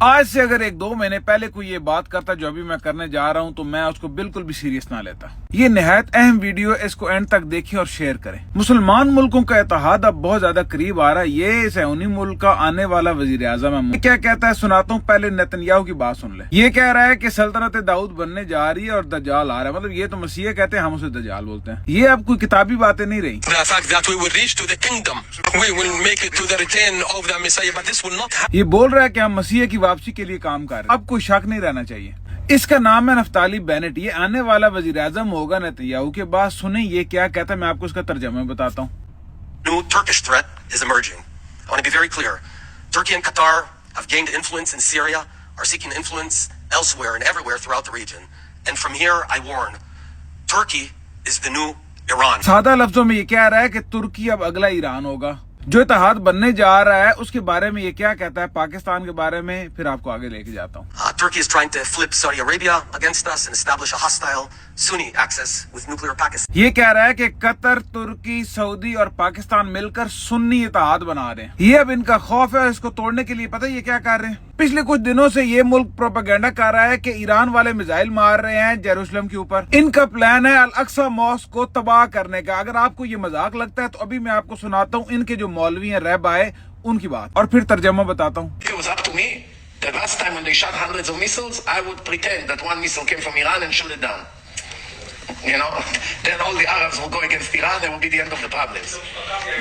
آج سے اگر 1-2 مہینے پہلے کوئی یہ بات کرتا جو ابھی میں کرنے جا رہا ہوں تو میں اس کو بالکل بھی سیریس نہ لیتا۔ یہ نہایت اہم ویڈیو، اس کو اینڈ تک دیکھیں اور شیئر کریں۔ مسلمان ملکوں کا اتحاد اب بہت زیادہ قریب آ رہا ہے۔ یہ صہیونی ملک کا آنے والا وزیر اعظم ہے۔ یہ کیا کہتا ہے سناتا ہوں، پہلے نیتن یاہو کی بات سن لیں۔ یہ کہہ رہا ہے کہ سلطنت داؤد بننے جا رہی ہے اور دجال آ رہا ہے، مطلب یہ تو مسیح کہتے ہیں، ہم اسے دجال بولتے ہیں۔ یہ اب کوئی کتابی باتیں نہیں رہی۔ یہ بول رہا ہے کہ ہم مسیح کی واپسی کے لیے کام کر رہے ہیں۔ اب کوئی شک نہیں رہنا چاہیے۔ اس کا نام ہے نفتالی بینٹ۔ یہ آنے والا وزیر اعظم ہوگا نیتن یاہو کے بعد۔ سنیں یہ کیا کہتا ہے، میں آپ کو اس کا ترجمہ بتاتا ہوں۔ New Turkish threat is emerging. I want to be very clear. Turkey and Qatar have gained influence in Syria, are seeking influence elsewhere and everywhere throughout the region. And from here, I warn, Turkey is the new Iran. سادہ لفظوں میں یہ کہہ رہا ہے کہ ترکی اب اگلا ایران ہوگا۔ جو اتحاد بننے جا رہا ہے اس کے بارے میں یہ کیا کہتا ہے پاکستان کے بارے میں، پھر آپ کو آگے لے کے جاتا ہوں۔ Turkey is trying to flip Saudi Arabia against us and establish a hostile Sunni axis with nuclear Pakistan. یہ کہہ رہا ہے کہ قطر، ترکی، سعودی اور پاکستان مل کر سنی اتحاد بنا رہے ہیں۔ یہ اب ان کا خوف ہے، اس کو توڑنے کے لیے پتہ یہ کیا کر رہے ہیں۔ پچھلے کچھ دنوں سے یہ ملک پروپیگنڈا کر رہا ہے کہ ایران والے میزائل مار رہے ہیں جیروسلم کے اوپر۔ ان کا پلان ہے الاقصی ماسک کو تباہ کرنے کا۔ اگر آپ کو یہ مذاق لگتا ہے تو ابھی میں آپ کو سناتا ہوں ان کے جو مولوی ہیں رہبائے ان کی بات، اور پھر ترجمہ بتاتا ہوں۔ If it was up to me, the last time when they shot hundreds of missiles, I would pretend that one missile came from Iran and shoot it down. You know, then all the Arabs will go against Iran, and will be the end of the problems.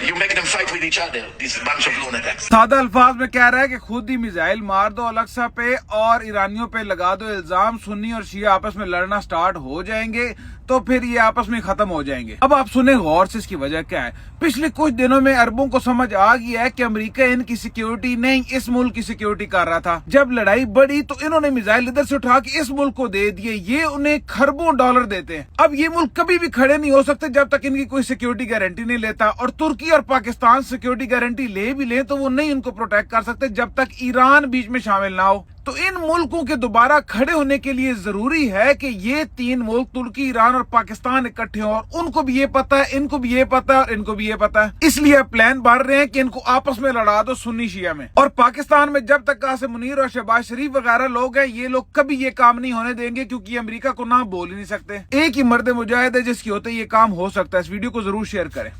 You make them fight with each other, this bunch of lunatics. سادہ الفاظ میں کہہ رہا ہے کہ خود ہی missile مار دو Al-Aqsa پہ اور ایرانیوں پہ لگا دو الزام، سنی اور شیعہ آپس میں لڑنا سٹارٹ ہو جائیں گے تو پھر یہ آپس میں ختم ہو جائیں گے۔ اب آپ سنیں غور سے اس کی وجہ کیا ہے۔ پچھلے کچھ دنوں میں عربوں کو سمجھ آ گیا ہے کہ امریکہ ان کی سیکیورٹی نہیں، اس ملک کی سیکیورٹی کر رہا تھا۔ جب لڑائی بڑھی تو انہوں نے میزائل ادھر سے اٹھا کے اس ملک کو دے دیے۔ یہ انہیں کھربوں ڈالر دیتے ہیں۔ اب یہ ملک کبھی بھی کھڑے نہیں ہو سکتے جب تک ان کی کوئی سیکیورٹی گارنٹی نہیں لیتا، اور ترکی اور پاکستان سیکیورٹی گارنٹی لے بھی لیں تو وہ نہیں ان کو پروٹیکٹ کر سکتے جب تک ایران بیچ میں شامل نہ ہو۔ تو ان ملکوں کے دوبارہ کھڑے ہونے کے لیے ضروری ہے کہ یہ 3 ملک ترکی، ایران اور پاکستان اکٹھے ہوں، اور ان کو بھی یہ پتا ہے، ان کو بھی یہ پتا ہے اور ان کو بھی یہ پتا ہے۔ اس لیے پلان بڑھ رہے ہیں کہ ان کو آپس میں لڑا دو سنی شیعہ میں۔ اور پاکستان میں جب تک قاسم منیر اور شہباز شریف وغیرہ لوگ ہیں، یہ لوگ کبھی یہ کام نہیں ہونے دیں گے، کیونکہ یہ امریکہ کو نہ بول ہی نہیں سکتے۔ ایک ہی مرد مجاہد ہے جس کی ہوتے یہ کام ہو سکتا ہے۔ اس ویڈیو کو ضرور شیئر کریں۔